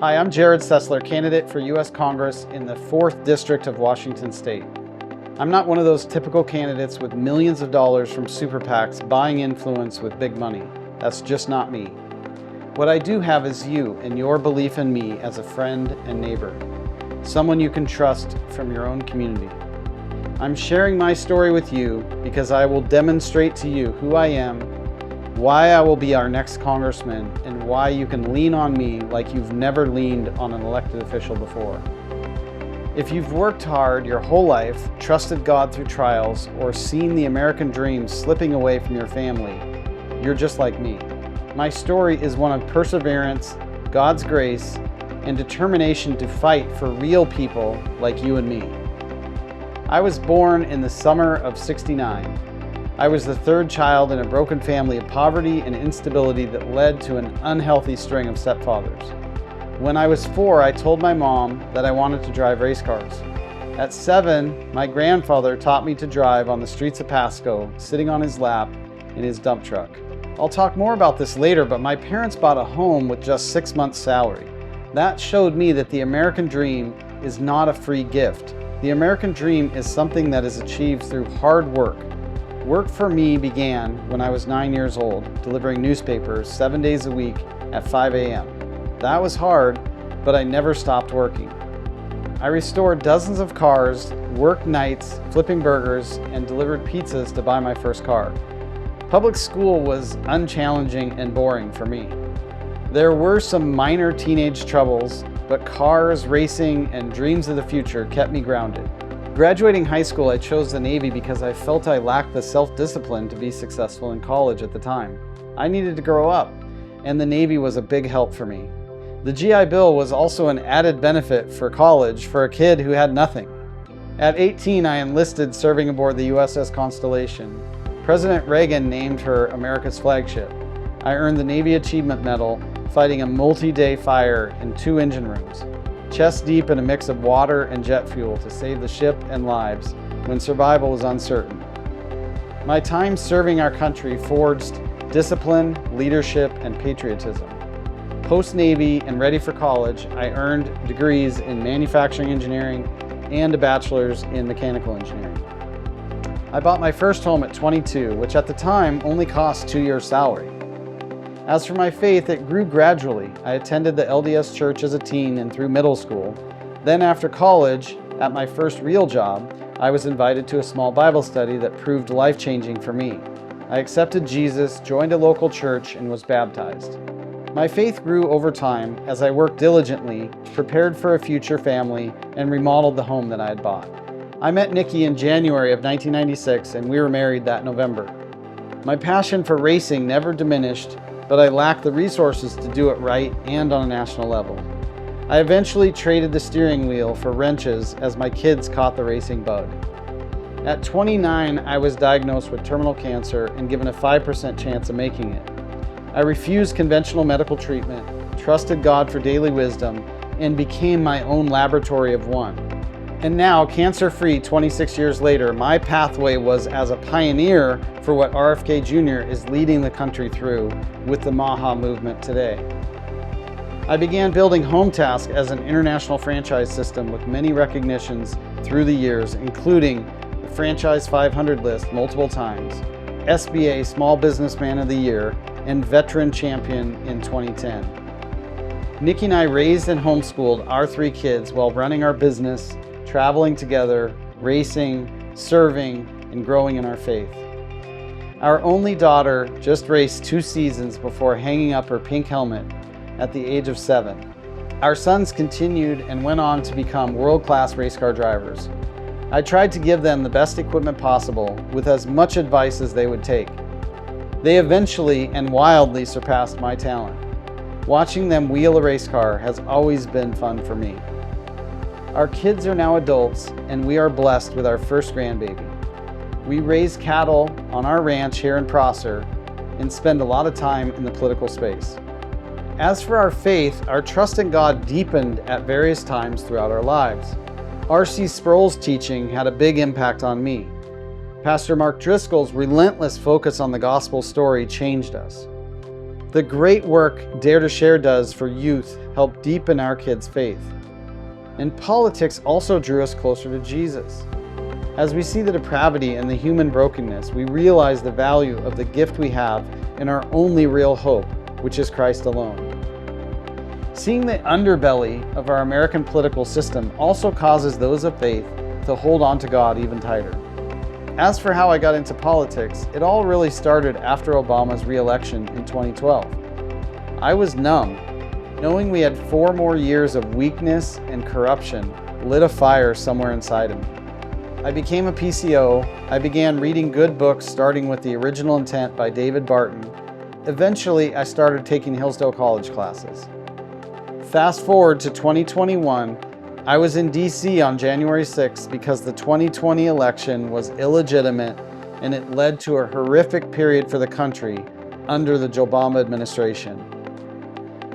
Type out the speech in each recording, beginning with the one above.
Hi, I'm Jerrod Sessler, candidate for U.S. Congress in the 4th District of Washington State. I'm not one of those typical candidates with millions of dollars from super PACs buying influence with big money. That's just not me. What I do have is you and your belief in me as a friend and neighbor, someone you can trust from your own community. I'm sharing my story with you because I will demonstrate to you who I am, why I will be our next congressman, and why you can lean on me like you've never leaned on an elected official before. If you've worked hard your whole life, trusted God through trials, or seen the American dream slipping away from your family, you're just like me. My story is one of perseverance, God's grace, and determination to fight for real people like you and me. I was born in the summer of '69. I was the third child in a broken family of poverty and instability that led to an unhealthy string of stepfathers. When I was 4, I told my mom that I wanted to drive race cars. At 7, my grandfather taught me to drive on the streets of Pasco, sitting on his lap in his dump truck. I'll talk more about this later, but my parents bought a home with just 6 months' salary. That showed me that the American dream is not a free gift. The American dream is something that is achieved through hard work. Work for me began when I was 9 years old, delivering newspapers 7 days a week at 5 a.m. That was hard, but I never stopped working. I restored dozens of cars, worked nights, flipping burgers, and delivered pizzas to buy my first car. Public school was unchallenging and boring for me. There were some minor teenage troubles, but cars, racing, and dreams of the future kept me grounded. Graduating high school, I chose the Navy because I felt I lacked the self-discipline to be successful in college at the time. I needed to grow up, and the Navy was a big help for me. The GI Bill was also an added benefit for college for a kid who had nothing. At 18, I enlisted serving aboard the USS Constellation. President Reagan named her America's flagship. I earned the Navy Achievement Medal fighting a multi-day fire in 2 engine rooms, chest deep in a mix of water and jet fuel to save the ship and lives when survival was uncertain. My time serving our country forged discipline, leadership, and patriotism. Post-Navy and ready for college, I earned degrees in manufacturing engineering and a bachelor's in mechanical engineering. I bought my first home at 22, which at the time only cost 2 years' salary. As for my faith, it grew gradually. I attended the LDS church as a teen and through middle school. Then after college, at my first real job, I was invited to a small Bible study that proved life-changing for me. I accepted Jesus, joined a local church, and was baptized. My faith grew over time as I worked diligently, prepared for a future family, and remodeled the home that I had bought. I met Nikki in January of 1996, and we were married that November. My passion for racing never diminished, but I lacked the resources to do it right and on a national level. I eventually traded the steering wheel for wrenches as my kids caught the racing bug. At 29, I was diagnosed with terminal cancer and given a 5% chance of making it. I refused conventional medical treatment, trusted God for daily wisdom, and became my own laboratory of one. And now, cancer-free 26 years later, my pathway was as a pioneer for what RFK Jr. is leading the country through with the MAHA movement today. I began building HomeTask as an international franchise system with many recognitions through the years, including the Franchise 500 list multiple times, SBA Small Businessman of the Year, and Veteran Champion in 2010. Nikki and I raised and homeschooled our 3 kids while running our business, traveling together, racing, serving, and growing in our faith. Our only daughter just raced 2 seasons before hanging up her pink helmet at the age of 7. Our sons continued and went on to become world-class race car drivers. I tried to give them the best equipment possible with as much advice as they would take. They eventually and wildly surpassed my talent. Watching them wheel a race car has always been fun for me. Our kids are now adults, and we are blessed with our first grandbaby. We raise cattle on our ranch here in Prosser and spend a lot of time in the political space. As for our faith, our trust in God deepened at various times throughout our lives. R.C. Sproul's teaching had a big impact on me. Pastor Mark Driscoll's relentless focus on the gospel story changed us. The great work Dare to Share does for youth helped deepen our kids' faith. And politics also drew us closer to Jesus. As we see the depravity and the human brokenness, we realize the value of the gift we have in our only real hope, which is Christ alone. Seeing the underbelly of our American political system also causes those of faith to hold on to God even tighter. As for how I got into politics, it all really started after Obama's re-election in 2012. I was numb. Knowing we had 4 more years of weakness and corruption lit a fire somewhere inside of me. I became a PCO. I began reading good books, starting with The Original Intent by David Barton. Eventually, I started taking Hillsdale College classes. Fast forward to 2021, I was in DC on January 6th because the 2020 election was illegitimate and it led to a horrific period for the country under the Obama administration.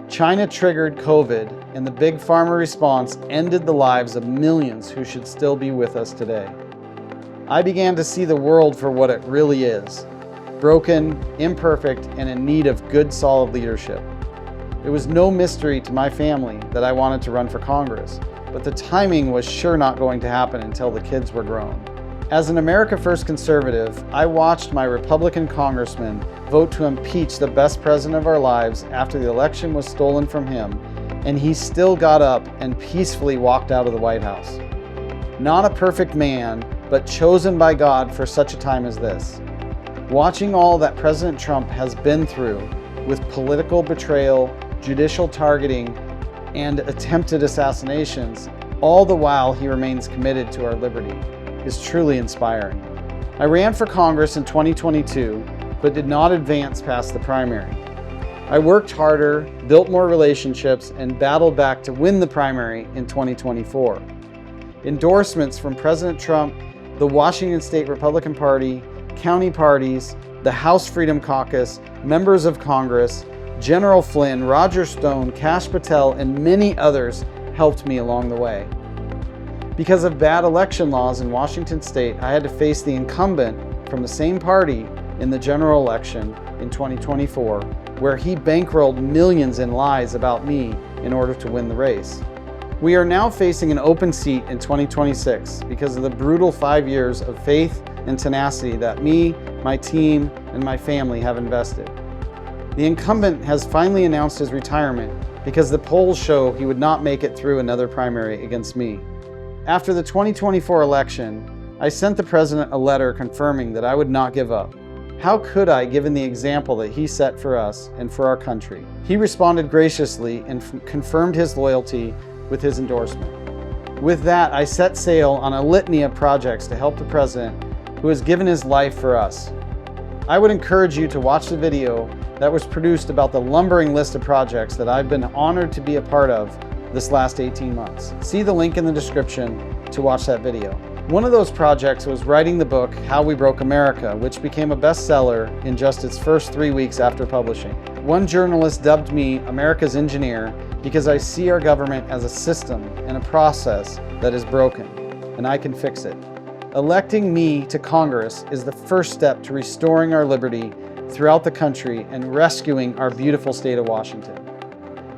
China triggered COVID, and the big pharma response ended the lives of millions who should still be with us today. I began to see the world for what it really is: broken, imperfect, and in need of good, solid leadership. It was no mystery to my family that I wanted to run for Congress, but the timing was sure not going to happen until the kids were grown. As an America First conservative, I watched my Republican congressman vote to impeach the best president of our lives after the election was stolen from him, and he still got up and peacefully walked out of the White House. Not a perfect man, but chosen by God for such a time as this. Watching all that President Trump has been through with political betrayal, judicial targeting, and attempted assassinations, all the while he remains committed to our liberty, is truly inspiring. I ran for Congress in 2022, but did not advance past the primary. I worked harder, built more relationships, and battled back to win the primary in 2024. Endorsements from President Trump, the Washington State Republican Party, county parties, the House Freedom Caucus, members of Congress, General Flynn, Roger Stone, Kash Patel, and many others helped me along the way. Because of bad election laws in Washington State, I had to face the incumbent from the same party in the general election in 2024, where he bankrolled millions in lies about me in order to win the race. We are now facing an open seat in 2026 because of the brutal 5 years of faith and tenacity that me, my team, and my family have invested. The incumbent has finally announced his retirement because the polls show he would not make it through another primary against me. After the 2024 election, I sent the president a letter confirming that I would not give up. How could I, given the example that he set for us and for our country? He responded graciously and confirmed his loyalty with his endorsement. With that, I set sail on a litany of projects to help the president who has given his life for us. I would encourage you to watch the video that was produced about the lumbering list of projects that I've been honored to be a part of this last 18 months. See the link in the description to watch that video. One of those projects was writing the book, How We Broke America, which became a bestseller in just its first 3 weeks after publishing. One journalist dubbed me America's engineer because I see our government as a system and a process that is broken, and I can fix it. Electing me to Congress is the first step to restoring our liberty throughout the country and rescuing our beautiful state of Washington.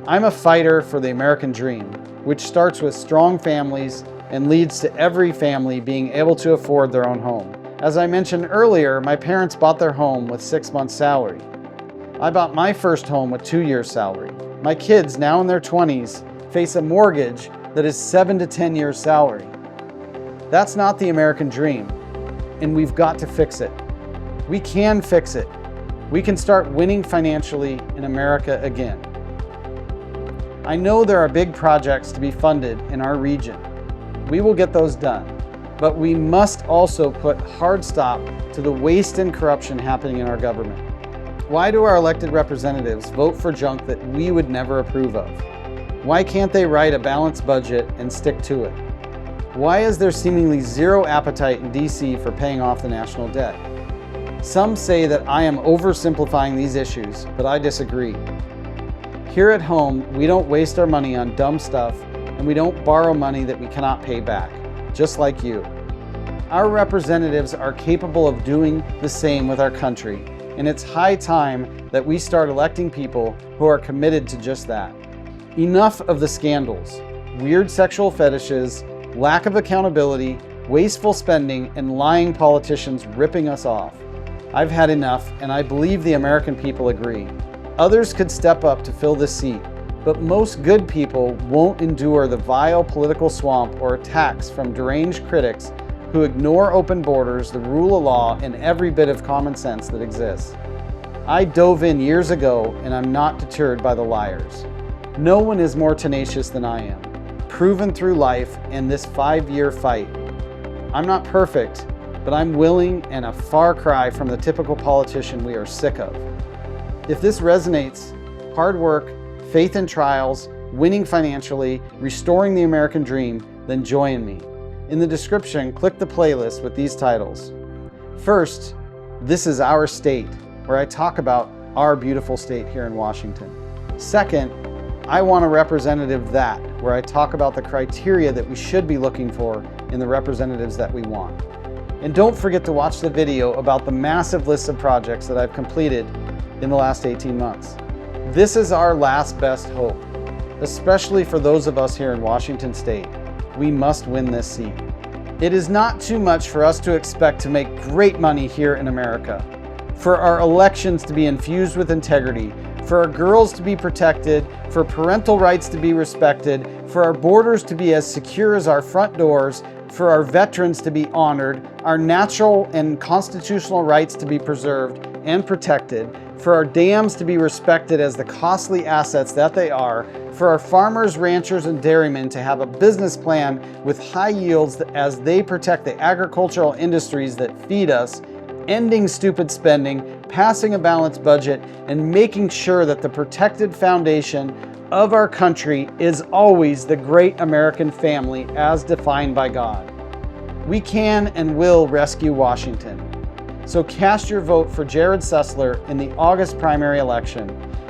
I'm a fighter for the American dream, which starts with strong families and leads to every family being able to afford their own home. As I mentioned earlier, my parents bought their home with 6 months' salary. I bought my first home with 2 years' salary. My kids, now in their 20s, face a mortgage that is 7 to 10 years' salary. That's not the American dream, and we've got to fix it. We can fix it. We can start winning financially in America again. I know there are big projects to be funded in our region. We will get those done, but we must also put hard stop to the waste and corruption happening in our government. Why do our elected representatives vote for junk that we would never approve of? Why can't they write a balanced budget and stick to it? Why is there seemingly zero appetite in DC for paying off the national debt? Some say that I am oversimplifying these issues, but I disagree. Here at home, we don't waste our money on dumb stuff, and we don't borrow money that we cannot pay back, just like you. Our representatives are capable of doing the same with our country, and it's high time that we start electing people who are committed to just that. Enough of the scandals, weird sexual fetishes, lack of accountability, wasteful spending, and lying politicians ripping us off. I've had enough, and I believe the American people agree. Others could step up to fill this seat, but most good people won't endure the vile political swamp or attacks from deranged critics who ignore open borders, the rule of law, and every bit of common sense that exists. I dove in years ago, and I'm not deterred by the liars. No one is more tenacious than I am, proven through life and this 5-year fight. I'm not perfect, but I'm willing and a far cry from the typical politician we are sick of. If this resonates, hard work, faith in trials, winning financially, restoring the American dream, then join me. In the description, click the playlist with these titles. First, This Is Our State, where I talk about our beautiful state here in Washington. Second, I Want a Representative That, where I talk about the criteria that we should be looking for in the representatives that we want. And don't forget to watch the video about the massive list of projects that I've completed in the last 18 months. This is our last best hope, especially for those of us here in Washington State. We must win this seat. It is not too much for us to expect to make great money here in America, for our elections to be infused with integrity, for our girls to be protected, for parental rights to be respected, for our borders to be as secure as our front doors, for our veterans to be honored, our natural and constitutional rights to be preserved and protected, for our dams to be respected as the costly assets that they are, for our farmers, ranchers, and dairymen to have a business plan with high yields as they protect the agricultural industries that feed us, ending stupid spending, passing a balanced budget, and making sure that the protected foundation of our country is always the great American family as defined by God. We can and will rescue Washington. So cast your vote for Jerrod Sessler in the August primary election,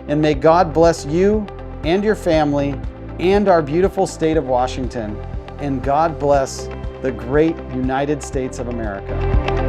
and may God bless you and your family and our beautiful state of Washington, and God bless the great United States of America.